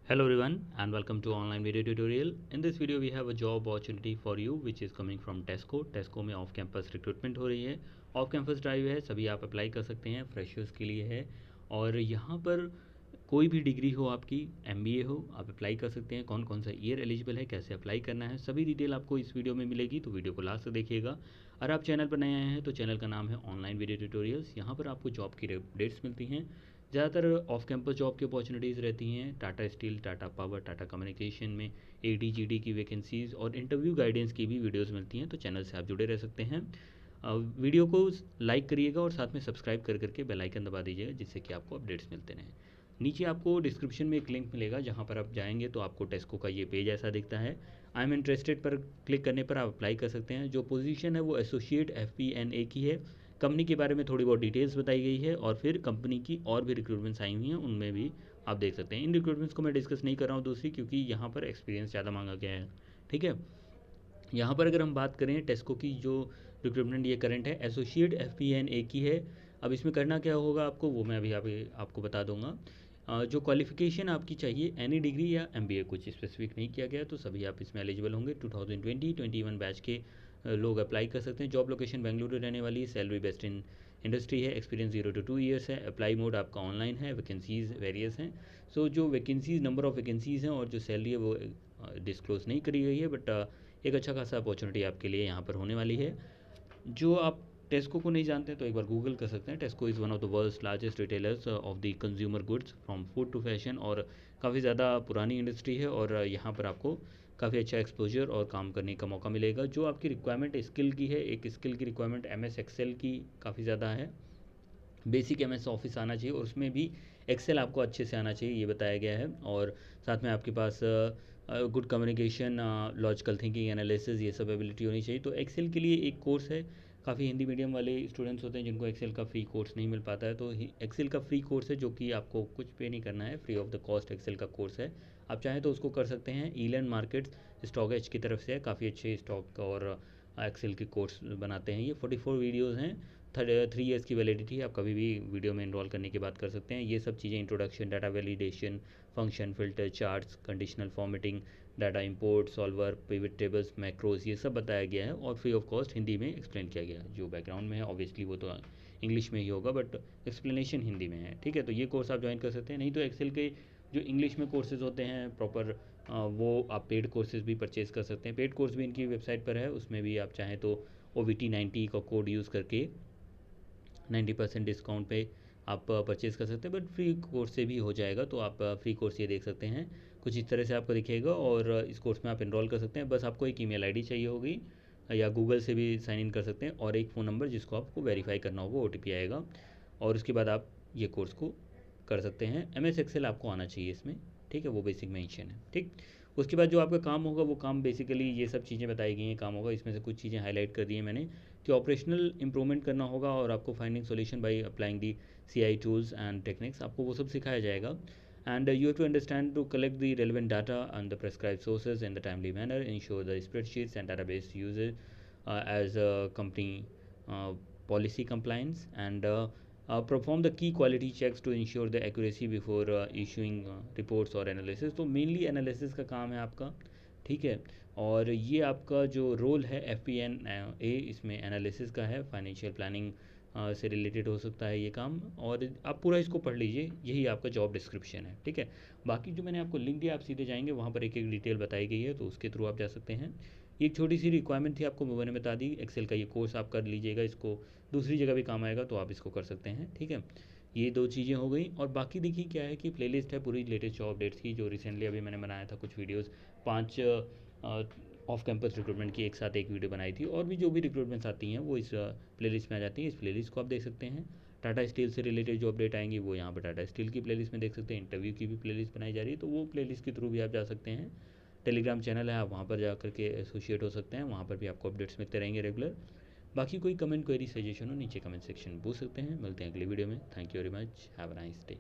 Hello everyone and welcome to online video tutorial. In this video we have a job opportunity for you which is coming from Tesco. Tesco में off campus recruitment हो रही है, off campus drive है, सभी आप apply कर सकते हैं, फ्रेशर्स के लिए है। और यहाँ पर कोई भी डिग्री हो आपकी, MBA हो, आप अप्लाई कर सकते हैं। कौन कौन सा ईयर एलिजिबल है, कैसे अप्लाई करना है, सभी डिटेल आपको इस वीडियो में मिलेगी, तो वीडियो को लास्ट तक देखिएगा। अगर आप चैनल पर नए आए हैं तो चैनल का नाम है ऑनलाइन वीडियो ट्यूटोरियल्स। यहाँ पर आपको जॉब की अपडेट्स मिलती हैं। ज़्यादातर ऑफ कैंपस जॉब की अपॉर्चुनिटीज़ रहती हैं Tata steel, Tata power, Tata communication में AD GD की वैकेंसीज़ और इंटरव्यू गाइडेंस की भी वीडियोस मिलती हैं, तो चैनल से आप जुड़े रह सकते हैं। वीडियो को लाइक करिएगा और साथ में सब्सक्राइब कर करके बेल आइकन दबा दीजिएगा जिससे कि आपको अपडेट्स मिलते रहें। नीचे आपको डिस्क्रिप्शन में एक लिंक मिलेगा जहाँ पर आप जाएंगे तो आपको टेस्को का ये पेज ऐसा दिखता है। आई एम इंटरेस्टेड पर क्लिक करने पर आप अप्लाई कर सकते हैं। जो पोजीशन है वो एसोसिएट FP&A की है। कंपनी के बारे में थोड़ी बहुत डिटेल्स बताई गई है और फिर कंपनी की और भी रिक्रूटमेंट्स आई हुई हैं, उनमें भी आप देख सकते हैं। इन रिक्रूटमेंट्स को मैं डिस्कस नहीं कर रहा हूँ दूसरी, क्योंकि यहाँ पर एक्सपीरियंस ज़्यादा मांगा गया है। ठीक है, यहाँ पर अगर हम बात करें टेस्को की, जो रिक्रूटमेंट ये करंट है एसोसिएट FP&A की है। अब इसमें करना क्या होगा आपको, वो मैं अभी आपको बता दूंगा। जो क्वालिफिकेशन आपकी चाहिए, एनी डिग्री या MBA, कुछ स्पेसिफिक नहीं किया गया, तो सभी आप इसमें एलिजिबल होंगे। 2020-21 बैच के लोग अप्लाई कर सकते हैं। जॉब लोकेशन बेंगलुरु रहने वाली है, सैलरी बेस्ट इन इंडस्ट्री है, एक्सपीरियंस 0 to 2 ईयर्स है, अप्लाई मोड आपका ऑनलाइन है, वैकेंसीज़ वेरियस हैं। सो जो वैकेंसीज़, नंबर ऑफ़ वैकेंसीज़ हैं और जो सैलरी है वो डिस्क्लोज़ नहीं करी गई है, बट एक अच्छा खासा अपॉर्चुनिटी आपके लिए यहाँ पर होने वाली है। जो आप टेस्को को नहीं जानते तो एक बार गूगल कर सकते हैं। Tesco is one of the world's largest retailers of the consumer goods from food to fashion, और काफ़ी ज़्यादा पुरानी इंडस्ट्री है और यहाँ पर आपको काफ़ी अच्छा एक्सपोजर और काम करने का मौका मिलेगा। जो आपकी रिक्वायरमेंट स्किल की है, एक स्किल की रिक्वायरमेंट MS Excel की काफ़ी ज़्यादा है। बेसिक MS ऑफिस आना चाहिए और उसमें भी एक्सेल आपको अच्छे से आना चाहिए, ये बताया गया है। और साथ में आपके पास good communication, logical thinking, analysis, ये सब एबिलिटी होनी चाहिए। तो एक्सेल के लिए एक कोर्स है, काफ़ी हिंदी मीडियम वाले स्टूडेंट्स होते हैं जिनको एक्सेल का फ्री कोर्स नहीं मिल पाता है, तो एक्सेल का फ्री कोर्स है जो कि आपको कुछ पे नहीं करना है, free of the cost Excel का कोर्स है। आप चाहें तो उसको कर सकते हैं। ईलैंड मार्केट्स स्टॉक एज की तरफ से है, काफ़ी अच्छे स्टॉक और एक्सेल के कोर्स बनाते हैं। ये 44 वीडियोज़ हैं, 3 ईयर्स की वैलिडिटी है। आप कभी भी वीडियो में इनरोल करने की बात कर सकते हैं। ये सब चीज़ें, introduction, data validation, function, filter, charts, conditional formatting, data import, solver, pivot tables, macros, ये सब बताया गया है और फ्री ऑफ कॉस्ट हिंदी में एक्सप्लेन किया गया है। जो बैकग्राउंड में है ऑब्वियसली वो तो इंग्लिश में ही होगा, बट एक्सप्लेनेशन हिंदी में है। ठीक है, तो ये कोर्स आप ज्वाइन कर सकते हैं। नहीं तो एक्सेल के जो इंग्लिश में कोर्सेज होते हैं प्रॉपर, वो आप पेड कोर्सेज भी परचेज़ कर सकते हैं। पेड कोर्स भी इनकी वेबसाइट पर है, उसमें भी आप चाहें तो OVT90 का कोड यूज़ करके 90% डिस्काउंट पे आप परचेज़ कर सकते हैं। बट फ्री कोर्स से भी हो जाएगा, तो आप फ्री कोर्स ये देख सकते हैं। कुछ इस तरह से आपको दिखेगा और इस कोर्स में आप इनरोल कर सकते हैं। बस आपको एक ईमेल आईडी चाहिए होगी या गूगल से भी साइन इन कर सकते हैं, और एक फ़ोन नंबर जिसको आपको वेरीफाई करना होगा, OTP आएगा, और उसके बाद आप ये कोर्स को कर सकते हैं। MS Excel आपको आना चाहिए इसमें, ठीक है, वो बेसिक मेंशन है। ठीक, उसके बाद जो आपका काम होगा वो काम बेसिकली ये सब चीज़ें बताई गई हैं काम होगा। इसमें से कुछ चीज़ें हाईलाइट कर दी हैं मैंने, कि ऑपरेशनल इंप्रूवमेंट करना होगा और आपको finding solution by applying the CI tools and techniques, आपको वो सब सिखाया जाएगा। And you have to understand to collect the relevant data and the prescribe sources in the timely manner, ensure the spreadsheets and database usages as a company policy compliance, and perform the key quality checks to ensure the accuracy before issuing reports or analysis। तो mainly analysis का काम है आपका, ठीक है। और ये आपका जो रोल है FP&A, इसमें एनालिसिस का है, फाइनेंशियल प्लानिंग से रिलेटेड हो सकता है ये काम, और आप पूरा इसको पढ़ लीजिए, यही आपका जॉब डिस्क्रिप्शन है। ठीक है, बाकी जो मैंने आपको लिंक दिया, आप सीधे जाएंगे वहाँ पर एक एक डिटेल बताई गई है, तो उसके थ्रू आप जा सकते हैं। एक छोटी सी रिक्वायरमेंट थी, आपको मैंने बता दी। एक्सेल का ये कोर्स आप कर लीजिएगा, इसको दूसरी जगह भी काम आएगा, तो आप इसको कर सकते हैं। ठीक है, ये 2 चीज़ें हो गई। और बाकी देखिए क्या है कि प्लेलिस्ट है पूरी लेटेस्ट जॉब अपडेट्स की, जो रिसेंटली अभी मैंने बनाया था कुछ वीडियोस, 5 ऑफ कैंपस रिक्रूटमेंट की एक साथ एक वीडियो बनाई थी, और भी जो भी रिक्रूटमेंट्स आती हैं वो इस प्लेलिस्ट में आ जाती हैं। इस प्लेलिस्ट को आप देख सकते हैं। टाटा स्टील से रिलेटेड जो अपडेट आएंगी वो यहाँ पर टाटा स्टील की प्लेलिस्ट में देख सकते हैं। इंटरव्यू की भी प्लेलिस्ट बनाई जा रही है, तो वो प्लेलिस्ट के थ्रू भी आप जा सकते हैं। टेलीग्राम चैनल है, आप वहाँ पर जा करके एसोसिएट हो सकते हैं, वहाँ पर भी आपको अपडेट्स मिलते रहेंगे रेगुलर। बाकी कोई कमेंट, क्वेरी, सजेशन हो नीचे कमेंट सेक्शन में पूछ सकते हैं। मिलते हैं अगली वीडियो में। Thank you very much, have a nice day.